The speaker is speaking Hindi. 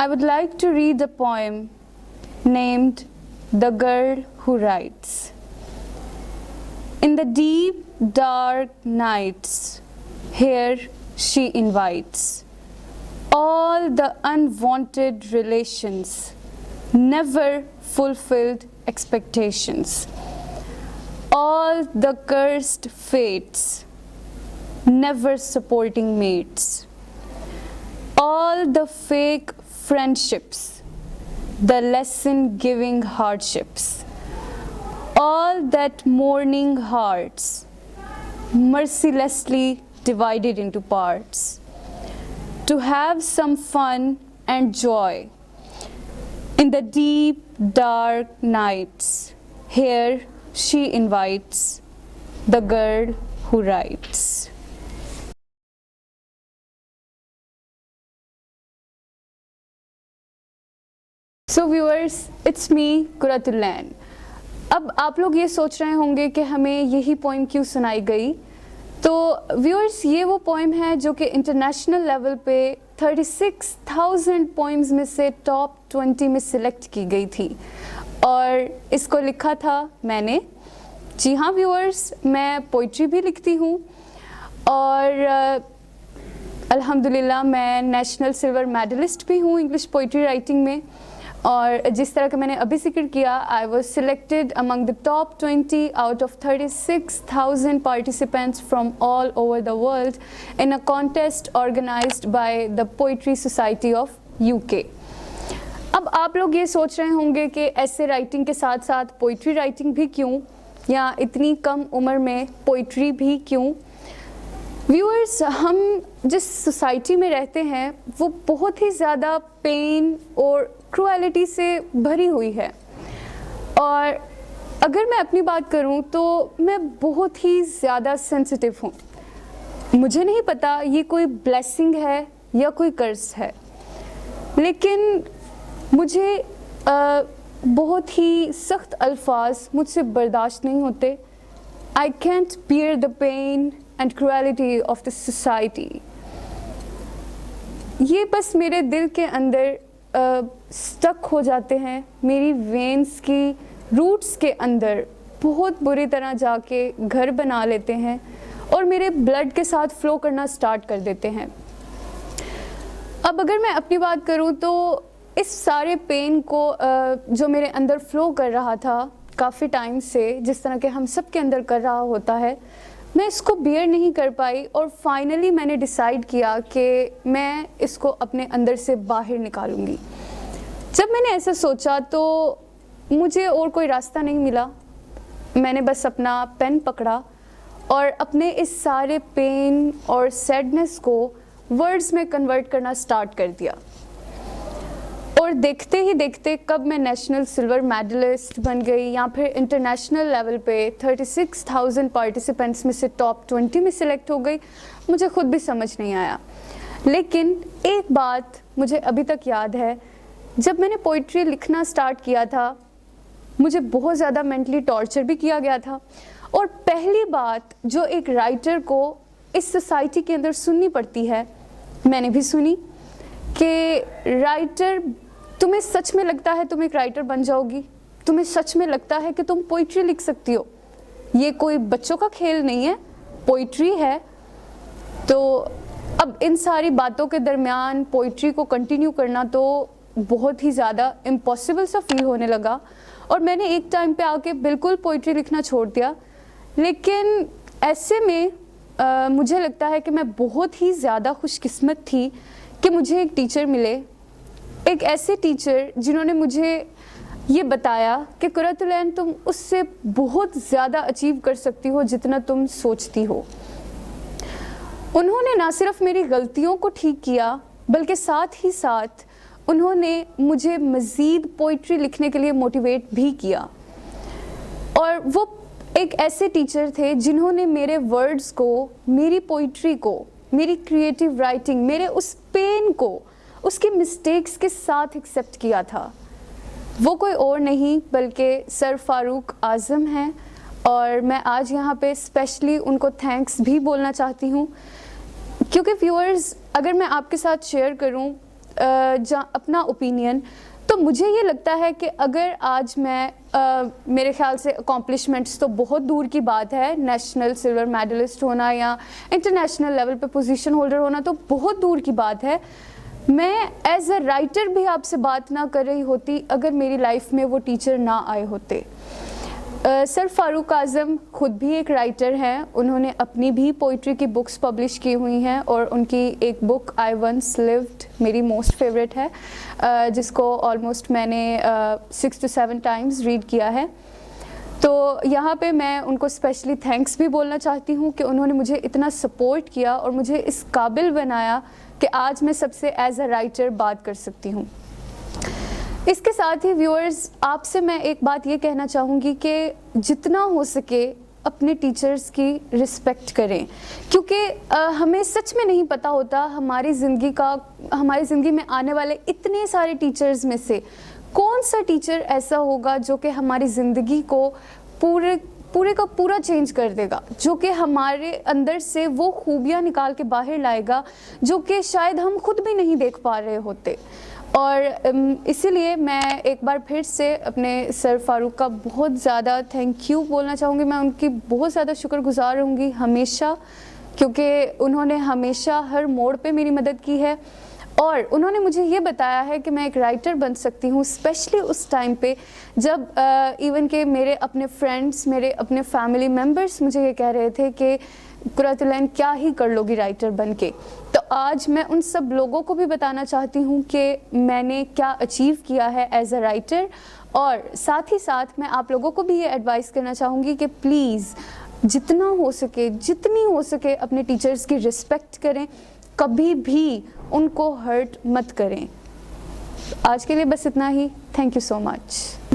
I would like to read a poem named The Girl Who Writes. In the deep, dark nights, here she invites all the unwanted relations, never fulfilled expectations, all the cursed fates, never supporting mates, all the fake friendships, the lesson-giving hardships, all that mourning hearts, mercilessly divided into parts, to have some fun and joy in the deep, dark nights. Here she invites the girl who writes. So viewers, it's me कुरातुल्लैन। अब आप लोग ये सोच रहे होंगे कि हमें यही पोइम क्यों सुनाई गई। तो व्यूअर्स, ये वो पोइम है जो कि इंटरनेशनल लेवल पे 36,000 पोइम्स में से टॉप 20 में सिलेक्ट की गई थी और इसको लिखा था मैंने। जी हाँ व्यूअर्स, मैं पोइट्री भी लिखती हूँ और अल्हम्दुलिल्लाह मैं नेशनल सिल्वर मेडलिस्ट भी हूँ इंग्लिश पोइट्री राइटिंग में। और जिस तरह का मैंने अभी जिक्र किया, I was selected among the top 20 out of 36,000 participants from all over the world in a contest organized by the poetry society of UK. अब आप लोग ये सोच रहे होंगे कि ऐसे राइटिंग के साथ साथ पोइट्री राइटिंग भी क्यों, या इतनी कम उम्र में पोइट्री भी क्यों। व्यूअर्स, हम जिस सोसाइटी में रहते हैं वो बहुत ही ज़्यादा पेन और क्रूएलिटी से भरी हुई है। और अगर मैं अपनी बात करूं तो मैं बहुत ही ज़्यादा सेंसिटिव हूं। मुझे नहीं पता ये कोई ब्लेसिंग है या कोई कर्स है, लेकिन मुझे बहुत ही सख्त अल्फाज मुझसे बर्दाश्त नहीं होते। I can't bear the pain and cruelty of the society. ये बस मेरे दिल के अंदर स्टक हो जाते हैं, मेरी वेन्स की रूट्स के अंदर बहुत बुरी तरह जाके घर बना लेते हैं और मेरे ब्लड के साथ फ्लो करना स्टार्ट कर देते हैं। अब अगर मैं अपनी बात करूं तो इस सारे पेन को जो मेरे अंदर फ्लो कर रहा था काफ़ी टाइम से, जिस तरह के हम सब के अंदर कर रहा होता है, मैं इसको बियर नहीं कर पाई और फाइनली मैंने डिसाइड किया कि मैं इसको अपने अंदर से बाहर निकालूंगी। जब मैंने ऐसा सोचा तो मुझे और कोई रास्ता नहीं मिला। मैंने बस अपना पेन पकड़ा और अपने इस सारे पेन और सैडनेस को वर्ड्स में कन्वर्ट करना स्टार्ट कर दिया। और देखते ही देखते कब मैं नेशनल सिल्वर मेडलिस्ट बन गई या फिर इंटरनेशनल लेवल पे 36,000 पार्टिसिपेंट्स में से टॉप 20 में सिलेक्ट हो गई, मुझे खुद भी समझ नहीं आया। लेकिन एक बात मुझे अभी तक याद है, जब मैंने पोइट्री लिखना स्टार्ट किया था मुझे बहुत ज़्यादा मेंटली टॉर्चर भी किया गया था। और पहली बात जो एक राइटर को इस सोसाइटी के अंदर सुननी पड़ती है, मैंने भी सुनी कि राइटर, तुम्हें सच में लगता है तुम एक राइटर बन जाओगी? तुम्हें सच में लगता है कि तुम पोइट्री लिख सकती हो? ये कोई बच्चों का खेल नहीं है, पोइट्री है। तो अब इन सारी बातों के दरमियान पोइट्री को कंटिन्यू करना तो बहुत ही ज़्यादा इम्पॉसिबल सा फील होने लगा और मैंने एक टाइम पे आके बिल्कुल पोइट्री लिखना छोड़ दिया। लेकिन ऐसे में मुझे लगता है कि मैं बहुत ही ज़्यादा खुशकिस्मत थी कि मुझे एक टीचर मिले, एक ऐसे टीचर जिन्होंने मुझे ये बताया कि कुरातुल्लैन, तुम उससे बहुत ज़्यादा अचीव कर सकती हो जितना तुम सोचती हो। उन्होंने ना सिर्फ मेरी गलतियों को ठीक किया बल्कि साथ ही साथ उन्होंने मुझे मज़ीद पोइट्री लिखने के लिए मोटिवेट भी किया। और वो एक ऐसे टीचर थे जिन्होंने मेरे वर्ड्स को, मेरी पोइट्री को, मेरी क्रिएटिव राइटिंग, मेरे उस पेन को उसके मिस्टेक्स के साथ एक्सेप्ट किया था। वो कोई और नहीं बल्कि सर फारूक आज़म हैं और मैं आज यहाँ पे स्पेशली उनको थैंक्स भी बोलना चाहती हूँ, क्योंकि व्यूअर्स, अगर मैं आपके साथ शेयर करूँ, अपना ओपिनियन, तो मुझे ये लगता है कि अगर आज मैं मेरे ख्याल से अकॉम्प्लिशमेंट्स तो बहुत दूर की बात है, नेशनल सिल्वर मेडलिस्ट होना या इंटरनेशनल लेवल पे पोजीशन होल्डर होना तो बहुत दूर की बात है। मैं एज अ राइटर भी आपसे बात ना कर रही होती अगर मेरी लाइफ में वो टीचर ना आए होते। सर फारूक आज़म खुद भी एक राइटर हैं, उन्होंने अपनी भी पोइट्री की बुक्स पब्लिश की हुई हैं और उनकी एक बुक आई वंस लिव्ड मेरी मोस्ट फेवरेट है, जिसको ऑलमोस्ट मैंने 6 to 7 टाइम्स रीड किया है। तो यहाँ पे मैं उनको स्पेशली थैंक्स भी बोलना चाहती हूँ कि उन्होंने मुझे इतना सपोर्ट किया और मुझे इस काबिल बनाया कि आज मैं सबसे एज अ राइटर बात कर सकती हूँ। इसके साथ ही व्यूअर्स, आपसे मैं एक बात ये कहना चाहूँगी कि जितना हो सके अपने टीचर्स की रिस्पेक्ट करें, क्योंकि हमें सच में नहीं पता होता हमारी ज़िंदगी में आने वाले इतने सारे टीचर्स में से कौन सा टीचर ऐसा होगा जो कि हमारी ज़िंदगी को पूरे का पूरा चेंज कर देगा, जो कि हमारे अंदर से वो खूबियाँ निकाल के बाहर लाएगा जो कि शायद हम खुद भी नहीं देख पा रहे होते। और इसीलिए मैं एक बार फिर से अपने सर फारूक का बहुत ज़्यादा थैंक यू बोलना चाहूँगी। मैं उनकी बहुत ज़्यादा शुक्रगुज़ार रहूँगी हमेशा, क्योंकि उन्होंने हमेशा हर मोड़ पे मेरी मदद की है और उन्होंने मुझे ये बताया है कि मैं एक राइटर बन सकती हूँ, स्पेशली उस टाइम पे जब इवन के मेरे अपने फ्रेंड्स, मेरे अपने फैमिली मेम्बर्स मुझे ये कह रहे थे कि कुरातुलैन क्या ही कर लोगी राइटर बन के। तो आज मैं उन सब लोगों को भी बताना चाहती हूँ कि मैंने क्या अचीव किया है एज अ राइटर, और साथ ही साथ मैं आप लोगों को भी ये एडवाइस करना चाहूँगी कि प्लीज़ जितना हो सके, जितनी हो सके अपने टीचर्स की रिस्पेक्ट करें, कभी भी उनको हर्ट मत करें। आज के लिए बस इतना ही। Thank you so much.